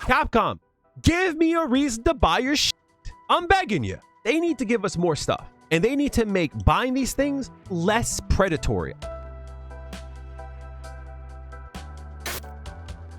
Capcom, give me a reason to buy your shit. I'm begging you. They need to give us more stuff, and they need to make buying these things less predatory.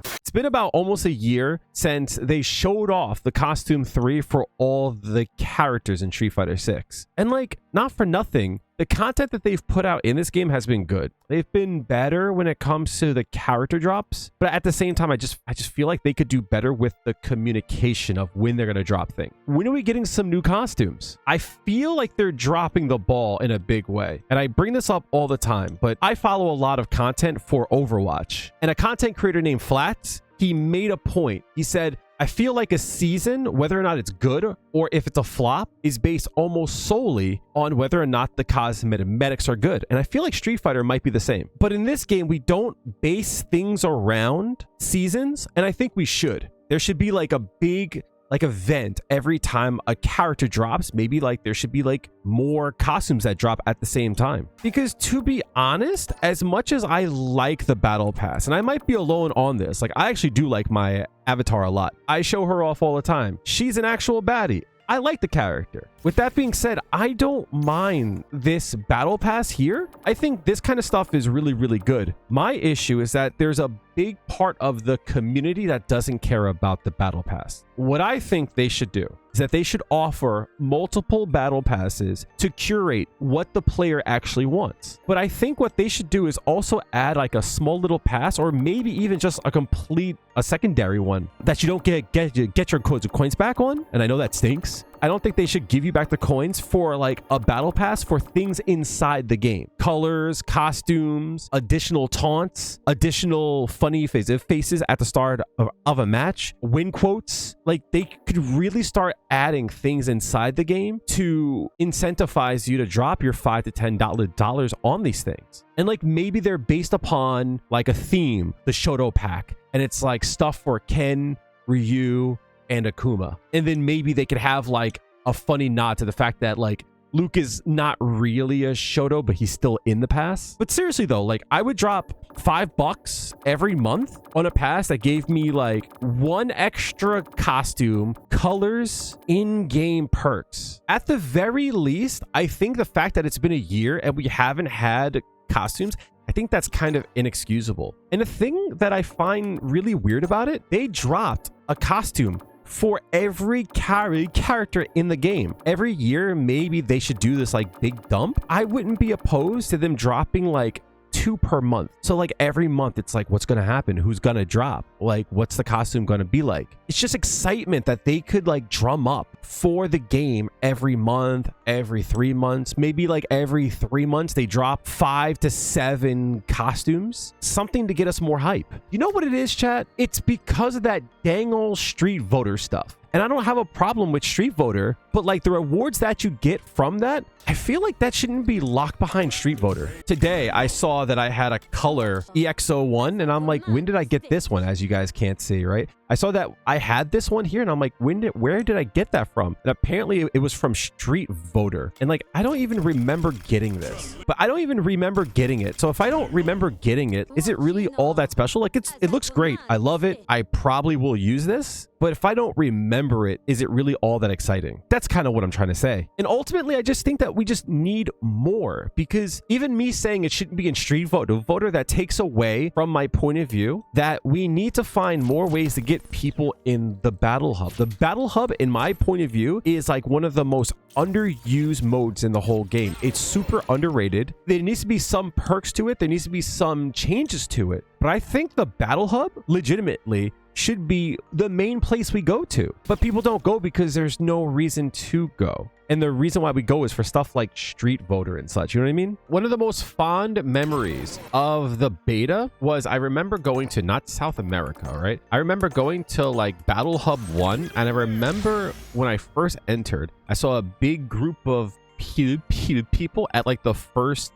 It's been about almost a year since they showed off the costume 3 for all the characters in Street Fighter 6. And like, not for nothing, the content that they've put out in this game has been good. They've been better when it comes to the character drops, but at the same time, I just feel like they could do better with the communication of when they're going to drop things. When are we getting some new costumes? I feel like they're dropping the ball in a big way. And I bring this up all the time, but I follow a lot of content for Overwatch. And a content creator named Flats, he made a point. He said, I feel like a season, whether or not it's good or if it's a flop, is based almost solely on whether or not the cosmetics are good. And I feel like Street Fighter might be the same. But in this game, we don't base things around seasons, and I think we should. There should be like a big event every time a character drops. Maybe like there should be like more costumes that drop at the same time. Because to be honest, as much as I like the battle pass, and I might be alone on this, like I actually do like my avatar a lot. I show her off all the time. She's an actual baddie. I like the character. With that being said, I don't mind this battle pass here. I think this kind of stuff is really, really good. My issue is that there's a big part of the community that doesn't care about the battle pass. What I think they should do is that they should offer multiple battle passes to curate what the player actually wants. But I think what they should do is also add like a small little pass, or maybe even just a secondary one that you don't get your coins back on. And I know that stinks. I don't think they should give you back the coins for like a battle pass for things inside the game. Colors, costumes, additional taunts, additional funny faces at the start of a match, win quotes. Like they could really start adding things inside the game to incentivize you to drop your $5 to $10 on these things. And like maybe they're based upon like a theme, the Shoto pack, and it's like stuff for Ken, Ryu, and Akuma. And then maybe they could have like a funny nod to the fact that like Luke is not really a Shoto, but he's still in the pass. But seriously though, like I would drop $5 every month on a pass that gave me like one extra costume, colors, in-game perks. At the very least, I think the fact that it's been a year and we haven't had costumes, I think that's kind of inexcusable. And the thing that I find really weird about it, they dropped a costume for every character in the game. Every year, maybe they should do this like big dump. I wouldn't be opposed to them dropping like 2 per month. So like every month it's like, what's gonna happen? Who's gonna drop? Like what's the costume gonna be like? It's just excitement that they could like drum up for the game every month, every 3 months, maybe like every 3 months they drop 5 to 7 costumes, something to get us more hype. You know what it is, chat? It's because of that dang old Street Voter stuff. And I don't have a problem with Street Voter, but like the rewards that you get from that, I feel like that shouldn't be locked behind Street Voter. Today, I saw that I had a color EX01, and I'm like, when did I get this one? As you guys can't see, right? I saw that I had this one here, and I'm like, where did I get that from? And apparently it was from Street Voter. And like, I don't even remember getting this, but I don't even remember getting it. So if I don't remember getting it, is it really all that special? Like it looks great. I love it. I probably will use this, but if I don't remember it, is it really all that exciting? That's kind of what I'm trying to say. And ultimately, I just think that we just need more, because even me saying it shouldn't be in Street Voter, that takes away from my point of view that we need to find more ways to get people in the Battle Hub. The Battle Hub, in my point of view, is like one of the most underused modes in the whole game. It's super underrated. There needs to be some perks to it. There needs to be some changes to it. But I think the Battle Hub legitimately should be the main place we go to. But people don't go because there's no reason to go. And the reason why we go is for stuff like Street Voter and such. You know what I mean? One of the most fond memories of the beta was, I remember going to, not South America, right? I remember going to like Battle Hub 1. And I remember when I first entered, I saw a big group of people at like the first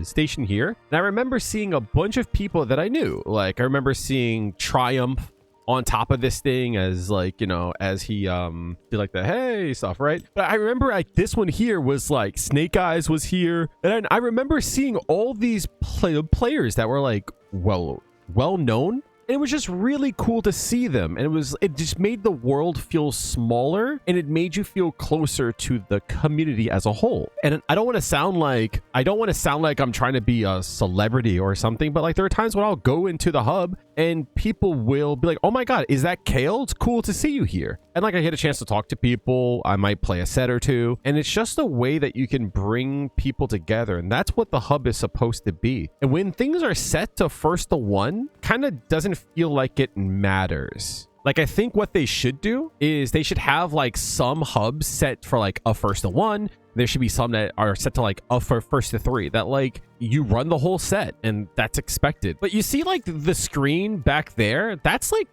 station here, and I remember seeing a bunch of people that I knew. Like I remember seeing Triumph on top of this thing as like, you know, as he did like the hey stuff, right? But I remember like this one here was like Snake Eyes was here, and I remember seeing all these players that were like well known And it was just really cool to see them. And it just made the world feel smaller, and it made you feel closer to the community as a whole. And I don't want to sound like I'm trying to be a celebrity or something, but like there are times when I'll go into the hub and people will be like, oh my God, is that Kale? It's cool to see you here. And like I get a chance to talk to people. I might play a set or two. And it's just a way that you can bring people together. And that's what the hub is supposed to be. And when things are set to first to one, kind of doesn't feel like it matters. Like, I think what they should do is they should have like some hubs set for like a first to one. There should be some that are set to like a first to three, that like you run the whole set and that's expected. But you see like the screen back there, that's like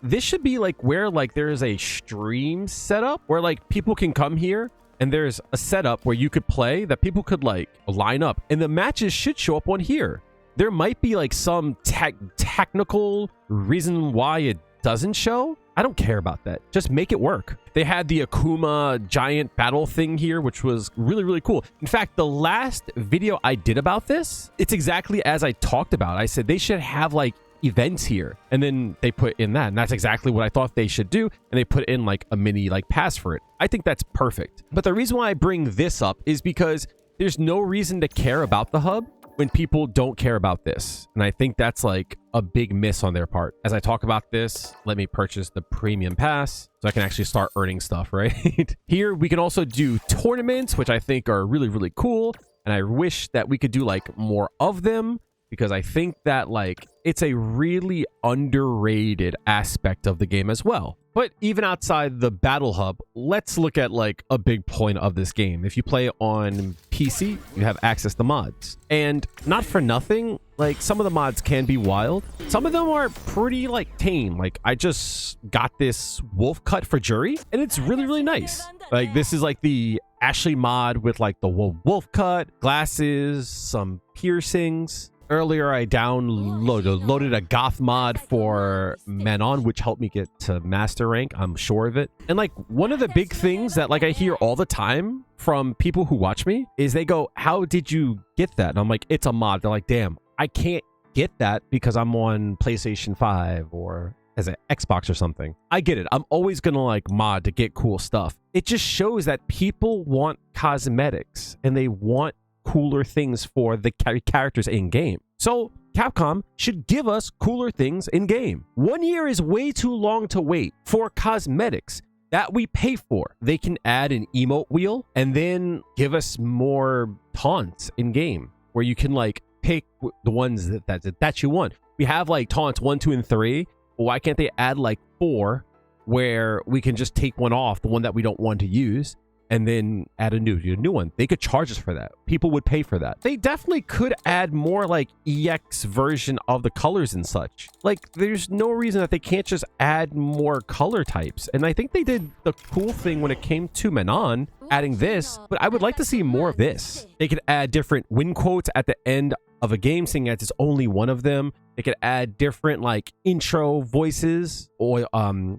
this should be like where like there's a stream setup where like people can come here and there's a setup where you could play that people could like line up and the matches should show up on here. There might be like some technical reason why it doesn't show. I don't care about that. Just make it work. They had the Akuma giant battle thing here, which was really, really cool. In fact, the last video I did about this, it's exactly as I talked about. I said they should have like events here, and then they put in that, and that's exactly what I thought they should do, and they put in like a mini like pass for it. I think that's perfect. But the reason why I bring this up is because there's no reason to care about the hub when people don't care about this. And I think that's like a big miss on their part. As I talk about this, let me purchase the premium pass so I can actually start earning stuff, right? Here we can also do tournaments, which I think are really, really cool. And I wish that we could do like more of them, because I think that like it's a really underrated aspect of the game as well. But even outside the battle hub, let's look at like a big point of this game. If you play on PC, you have access to mods. And not for nothing, like some of the mods can be wild. Some of them are pretty like tame. Like I just got this wolf cut for Juri and it's really, really nice. Like this is like the Ashley mod with like the wolf cut, glasses, some piercings. Earlier, I loaded a goth mod for Manon, which helped me get to master rank. I'm sure of it. And like one of the big things that like I hear all the time from people who watch me is they go, how did you get that? And I'm like, it's a mod. They're like, damn, I can't get that because I'm on PlayStation 5 or as an Xbox or something. I get it. I'm always going to like mod to get cool stuff. It just shows that people want cosmetics and they want cooler things for the characters in game. So Capcom should give us cooler things in game. 1 year is way too long to wait for cosmetics that we pay for. They can add an emote wheel and then give us more taunts in game where you can like pick the ones that you want. We have like taunts 1, 2, and 3. But why can't they add like 4 where we can just take one off, the one that we don't want to use, and then add a new one? They could charge us for that. People would pay for that. They definitely could add more like EX version of the colors and such. Like there's no reason that they can't just add more color types. And I think they did the cool thing when it came to Manon, adding this, but I would like to see more of this. They could add different win quotes at the end of a game, seeing as it's only one of them. They could add different like intro voices, or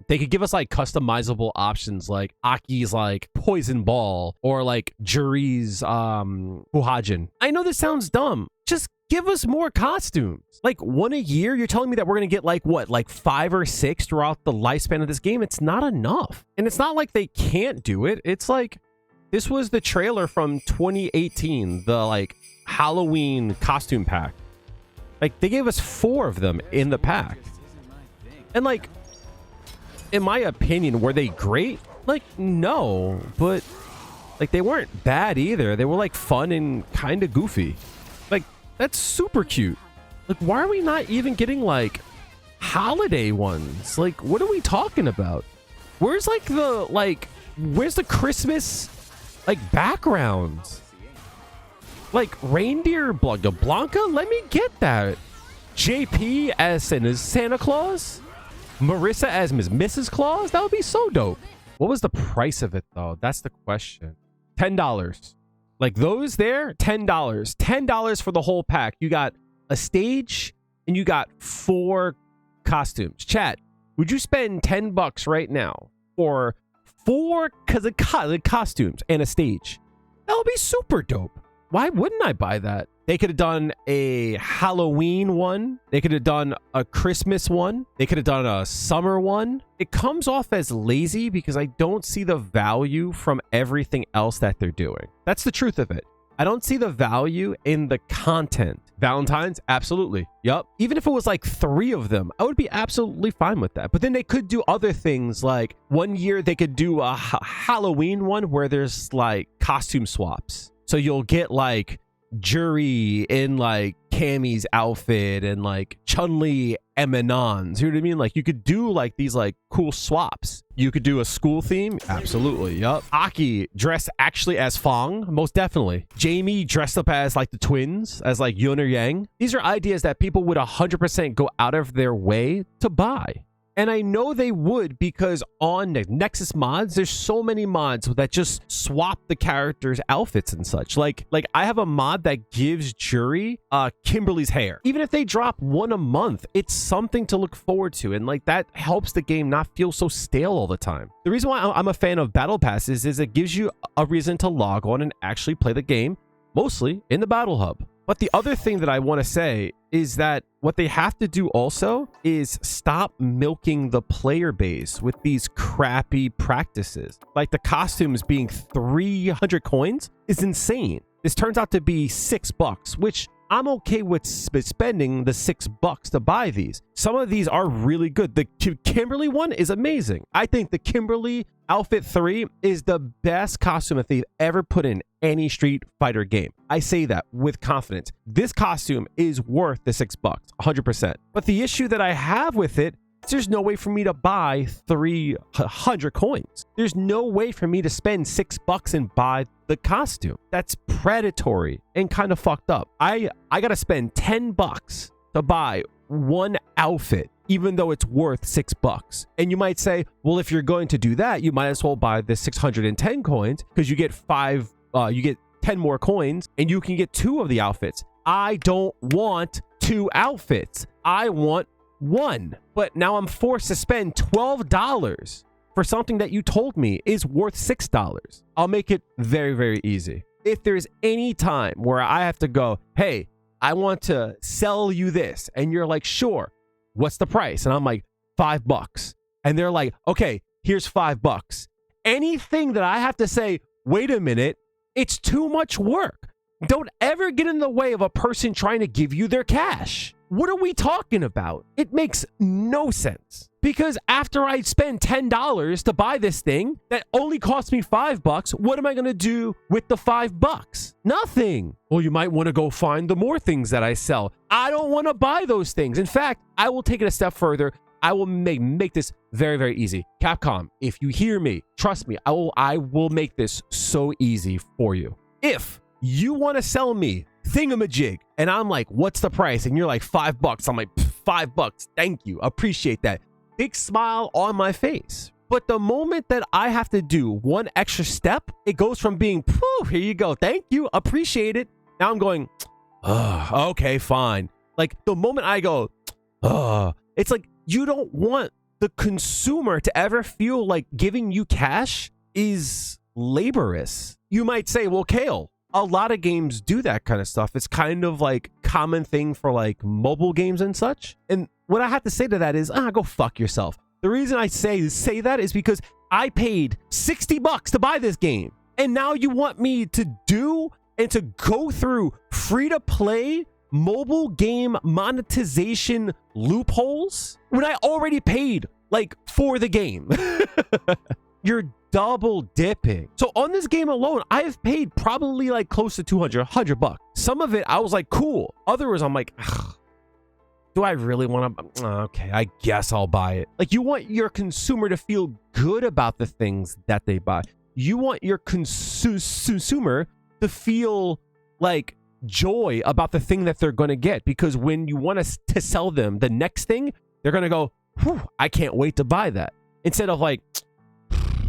they could give us like customizable options like Aki's like poison ball or like Juri's Fuhajin. I know this sounds dumb. Just give us more costumes. Like one a year. You're telling me that we're gonna get like what, like 5 or 6 throughout the lifespan of this game? It's not enough. And it's not like they can't do it. It's like this was the trailer from 2018, the like Halloween costume pack. Like they gave us 4 of them in the pack. And like, in my opinion, were they great? Like, no, but like they weren't bad either. They were like fun and kind of goofy. Like that's super cute. Like why are we not even getting like holiday ones? Like what are we talking about? Where's like where's the Christmas like backgrounds? Like reindeer Blanca, let me get that. JP as Santa Claus, Marissa as Mrs. Claus. That would be so dope. What was the price of it though? That's the question. $10. Like those there, $10. $10 for the whole pack. You got a stage and you got 4 costumes. Chat, would you spend $10 right now for 4 costumes and a stage? That would be super dope. Why wouldn't I buy that? They could have done a Halloween one. They could have done a Christmas one. They could have done a summer one. It comes off as lazy because I don't see the value from everything else that they're doing. That's the truth of it. I don't see the value in the content. Valentine's, absolutely. Yup. Even if it was like 3 of them, I would be absolutely fine with that. But then they could do other things, like one year they could do a Halloween one where there's like costume swaps. So you'll get like Juri in like Cammy's outfit and like Chun-Li and Manon's. You know what I mean? Like you could do like these like cool swaps. You could do a school theme. Absolutely. Yup. Aki dressed actually as Fong. Most definitely. Jamie dressed up as like the twins, as like Yun or Yang. These are ideas that people would 100% go out of their way to buy. And I know they would because on Nexus mods, there's so many mods that just swap the characters' outfits and such. Like I have a mod that gives Juri Kimberly's hair. Even if they drop one a month, it's something to look forward to. And like that helps the game not feel so stale all the time. The reason why I'm a fan of Battle Passes is it gives you a reason to log on and actually play the game, mostly in the Battle Hub. But the other thing that I want to say is that what they have to do also is stop milking the player base with these crappy practices. Like the costumes being 300 coins is insane. This turns out to be $6, which I'm okay with spending the $6 to buy these. Some of these are really good. The Kimberly one is amazing. I think the Kimberly Outfit 3 is the best costume that they've ever put in any Street Fighter game. I say that with confidence. This costume is worth the $6, 100%. But the issue that I have with it is there's no way for me to buy 300 coins. There's no way for me to spend $6 and buy the costume. That's predatory and kind of fucked up. I gotta spend $10 to buy one outfit, even though it's worth $6. And you might say, well, if you're going to do that, you might as well buy the 610 coins because you get 10 more coins and you can get 2 of the outfits. I don't want 2 outfits. I want 1. But now I'm forced to spend $12 for something that you told me is worth $6. I'll make it very, very easy. If there's any time where I have to go, hey, I want to sell you this, and you're like, sure, what's the price? And I'm like, $5. And they're like, okay, here's $5. Anything that I have to say, wait a minute, it's too much work. Don't ever get in the way of a person trying to give you their cash. What are we talking about? It makes no sense. Because after I spend $10 to buy this thing that only cost me $5, what am I going to do with the $5? Nothing. Well, you might want to go find the more things that I sell. I don't want to buy those things. In fact, I will take it a step further. I will make this very, very easy. Capcom, if you hear me, trust me, I will make this so easy for you. If you want to sell me thingamajig and I'm like, what's the price? And you're like, $5. I'm like, $5. Thank you. Appreciate that. Big smile on my face. But the moment that I have to do one extra step, it goes from being, pooh, here you go. Thank you. Appreciate it. Now I'm going, oh, okay, fine. Like the moment I go, it's like you don't want the consumer to ever feel like giving you cash is laborious. You might say, well, Kale, a lot of games do that kind of stuff. It's kind of like common thing for like mobile games and such. And what I have to say to that is, go fuck yourself. The reason I say that is because I paid $60 to buy this game. And now you want me to do and to go through free-to-play mobile game monetization loopholes when I already paid like for the game. You're double dipping. So on this game alone, I've paid probably like close to $100. Some of it I was like, cool. Others I'm like, do I really want to? Okay, I guess I'll buy it. Like you want your consumer to feel good about the things that they buy. You want your consumer to feel like joy about the thing that they're going to get, because when you want to sell them the next thing, they're going to go, I can't wait to buy that. Instead of like,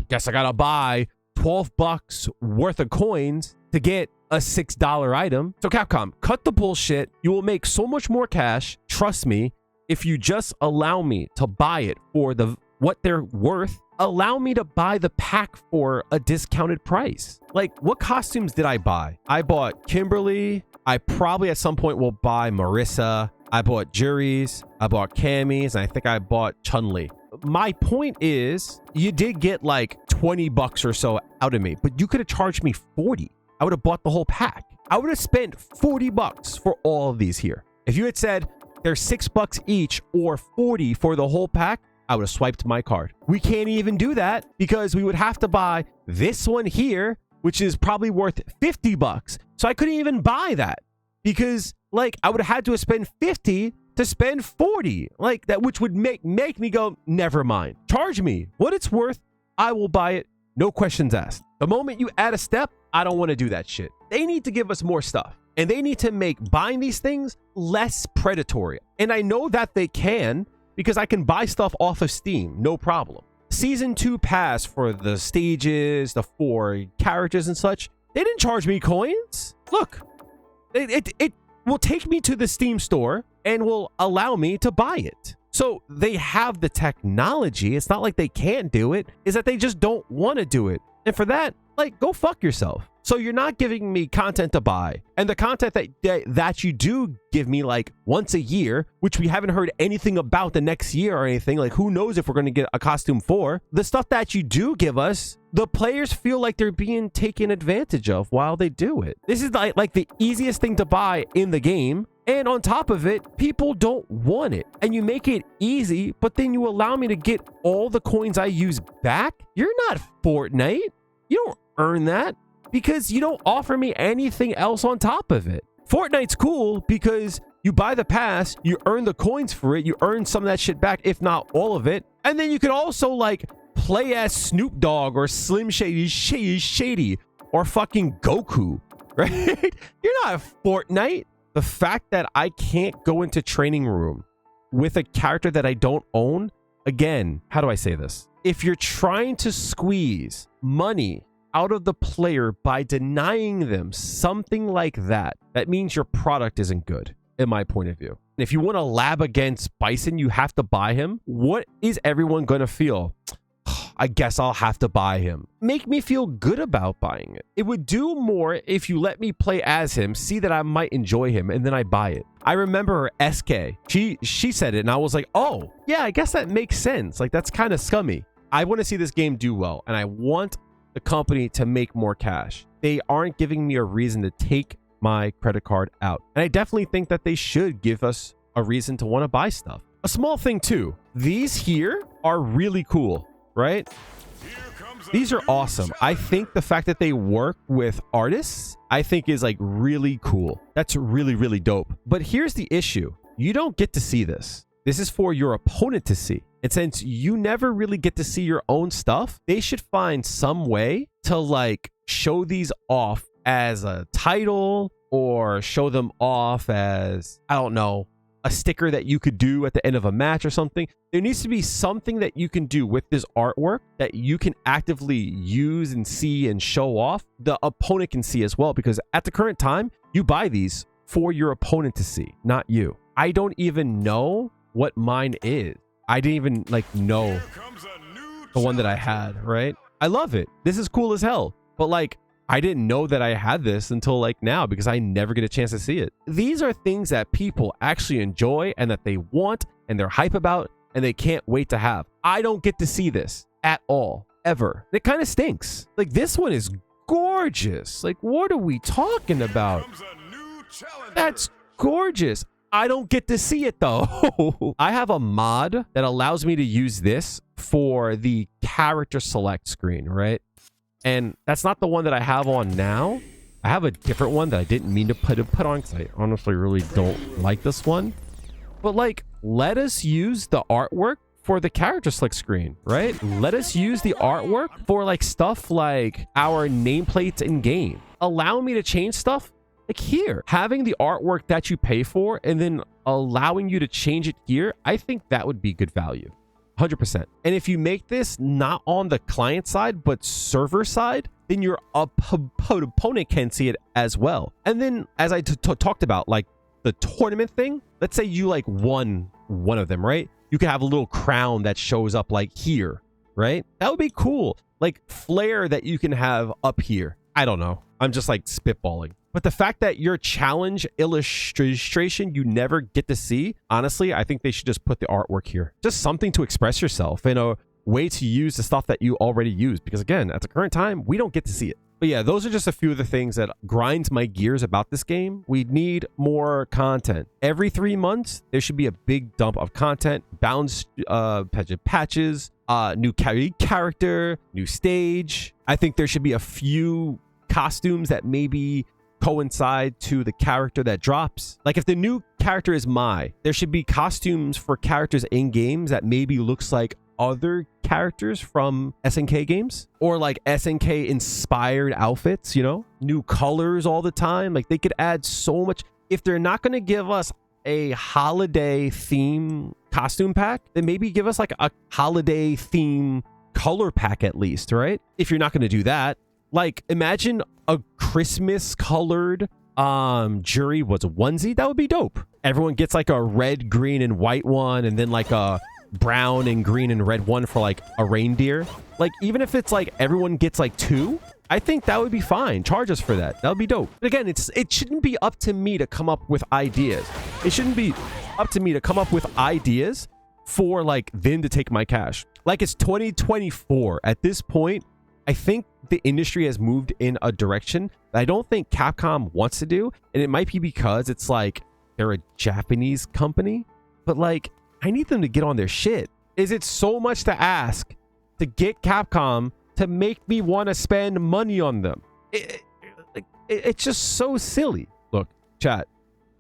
guess I got to buy $12 worth of coins to get a $6 item. So Capcom, cut the bullshit. You will make so much more cash. Trust me, if you just allow me to buy it for the what they're worth, allow me to buy the pack for a discounted price. Like, what costumes did I buy? I bought Kimberly. I probably at some point will buy Marissa. I bought Juri's. I bought Cammy's. And I think I bought Chun-Li. My point is, you did get like 20 bucks or so out of me, but you could have charged me 40. I would have bought the whole pack. I would have spent 40 bucks for all of these here. If you had said they're $6 each or 40 for the whole pack, I would have swiped my card. We can't even do that because we would have to buy this one here, which is probably worth 50 bucks. So I couldn't even buy that because like I would have had to spend 50 to spend 40 like that, which would make me go, never mind. Charge me what it's worth. I will buy it. No questions asked. The moment you add a step, I don't want to do that shit. They need to give us more stuff and they need to make buying these things less predatory. And I know that they can because I can buy stuff off of Steam. No problem. Season 2 pass for the stages, the 4 characters and such. They didn't charge me coins. Look, it will take me to the Steam store and will allow me to buy it. So they have the technology. It's not like they can't do it. It's that they just don't want to do it. And for that, like, go fuck yourself. So you're not giving me content to buy. And the content that you do give me like once a year, which we haven't heard anything about the next year or anything. Like, who knows if we're going to get a costume for. The stuff that you do give us, the players feel like they're being taken advantage of while they do it. This is like the easiest thing to buy in the game. And on top of it, people don't want it. And you make it easy, but then you allow me to get all the coins I use back. You're not Fortnite. You don't earn that because you don't offer me anything else on top of it. Fortnite's cool because you buy the pass, you earn the coins for it, you earn some of that shit back, if not all of it. And then you could also like play as Snoop Dogg or Slim Shady or fucking Goku, right? You're not Fortnite. The fact that I can't go into training room with a character that I don't own, again, how do I say this? If you're trying to squeeze money out of the player by denying them something like that, that means your product isn't good, in my point of view. If you want to lab against Bison, you have to buy him. What is everyone going to feel? I guess I'll have to buy him. Make me feel good about buying it. It would do more if you let me play as him, see that I might enjoy him, and then I buy it. I remember SK. She said it, and I was like, oh, yeah, I guess that makes sense. Like, that's kind of scummy. I want to see this game do well, and I want the company to make more cash. They aren't giving me a reason to take my credit card out. And I definitely think that they should give us a reason to want to buy stuff. A small thing, too. These here are really cool. Right? These are awesome. I think the fact that they work with artists, I think is like really cool. That's really, really dope. But here's the issue. You don't get to see this. This is for your opponent to see. And since you never really get to see your own stuff, they should find some way to like show these off as a title or show them off as, I don't know, a sticker that you could do at the end of a match or something. There needs to be something that you can do with this artwork that you can actively use and see and show off. The opponent can see as well, because at the current time, you buy these for your opponent to see, not you. I don't even know what mine is. I didn't even like know the one that I had, right? I love it. This is cool as hell. But like, I didn't know that I had this until like now because I never get a chance to see it. These are things that people actually enjoy and that they want and they're hype about and they can't wait to have. I don't get to see this at all, ever. It kind of stinks. Like, this one is gorgeous. Like, what are we talking about? That's gorgeous. I don't get to see it though. I have a mod that allows me to use this for the character select screen, right? And that's not the one that I have on now. I have a different one that I didn't mean to put on because I honestly really don't like this one. But like, let us use the artwork for the character select screen, right? Let us use the artwork for like stuff like our nameplates in game. Allow me to change stuff like here. Having the artwork that you pay for and then allowing you to change it here, I think that would be good value. 100%. And if you make this not on the client side, but server side, then your opponent can see it as well. And then as I talked about, like the tournament thing, let's say you like won one of them, right? you could have a little crown that shows up like here, right? That would be cool. Like flair that you can have up here. I don't know. I'm just like spitballing. But the fact that your challenge illustration you never get to see, honestly, I think they should just put the artwork here. Just something to express yourself and a way to use the stuff that you already use. Because again, at the current time, we don't get to see it. But yeah, those are just a few of the things that grinds my gears about this game. We need more content. Every 3 months, there should be a big dump of content, bounce patches, new character, new stage. I think there should be a few costumes that maybe coincide to the character that drops. Like if the new character is Mai, there should be costumes for characters in games that maybe looks like other characters from SNK games, or like SNK inspired outfits, you know, new colors all the time. Like they could add so much. If they're not going to give us a holiday theme costume pack, then maybe give us like a holiday theme color pack at least, right? If you're not going to do that, like imagine a Christmas colored Juri was a onesie. That would be dope. Everyone gets like a red, green, and white one, and then like a brown and green and red one for like a reindeer. Like even if it's like everyone gets like 2, I think that would be fine. Charge us for that. That would be dope. But again, it shouldn't be up to me to come up with ideas. It shouldn't be up to me to come up with ideas for like then to take my cash. Like it's 2024 at this point. I think the industry has moved in a direction that I don't think Capcom wants to do. And it might be because it's like they're a Japanese company, but like I need them to get on their shit. Is it so much to ask to get Capcom to make me want to spend money on them? It's just so silly. Look, chat,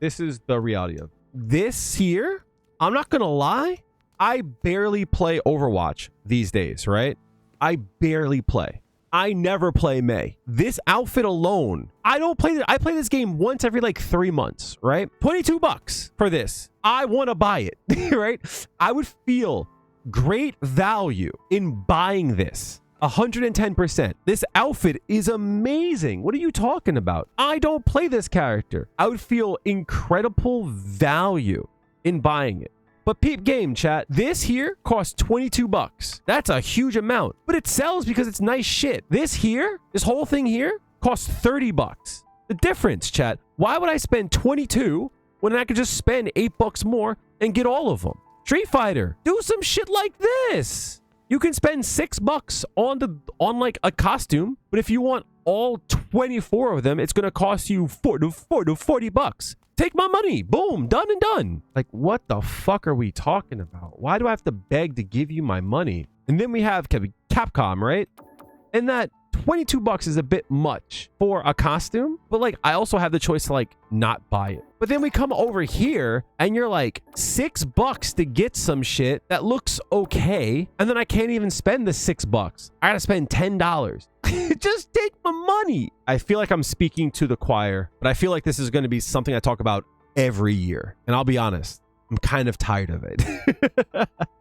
this is the reality of this here. I'm not going to lie. I barely play Overwatch these days, right? I barely play. I never play May. This outfit alone, I don't play. I play this game once every like 3 months, right? $22 for this. I want to buy it, right? I would feel great value in buying this. 110%. This outfit is amazing. What are you talking about? I don't play this character. I would feel incredible value in buying it. But peep game, chat. This here costs $22. That's a huge amount, but it sells because it's nice shit. This here, this whole thing here costs $30. The difference, chat. Why would I spend 22 when I could just spend $8 more and get all of them? Street Fighter, do some shit like this. You can spend $6 on like a costume, but if you want all 24 of them, it's going to cost you $40. Take my money. Boom. Done and done. Like, what the fuck are we talking about? Why do I have to beg to give you my money? And then we have Capcom, right? And that $22 is a bit much for a costume, but like I also have the choice to like not buy it. But then we come over here and you're like $6 to get some shit that looks okay, and then I can't even spend the $6. I gotta spend $10. Just take my money. I feel like I'm speaking to the choir, but I feel like this is going to be something I talk about every year. And I'll be honest, I'm kind of tired of it.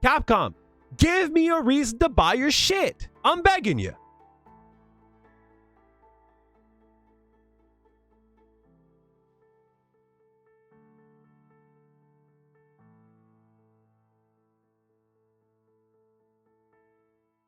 Capcom, give me a reason to buy your shit. I'm begging you.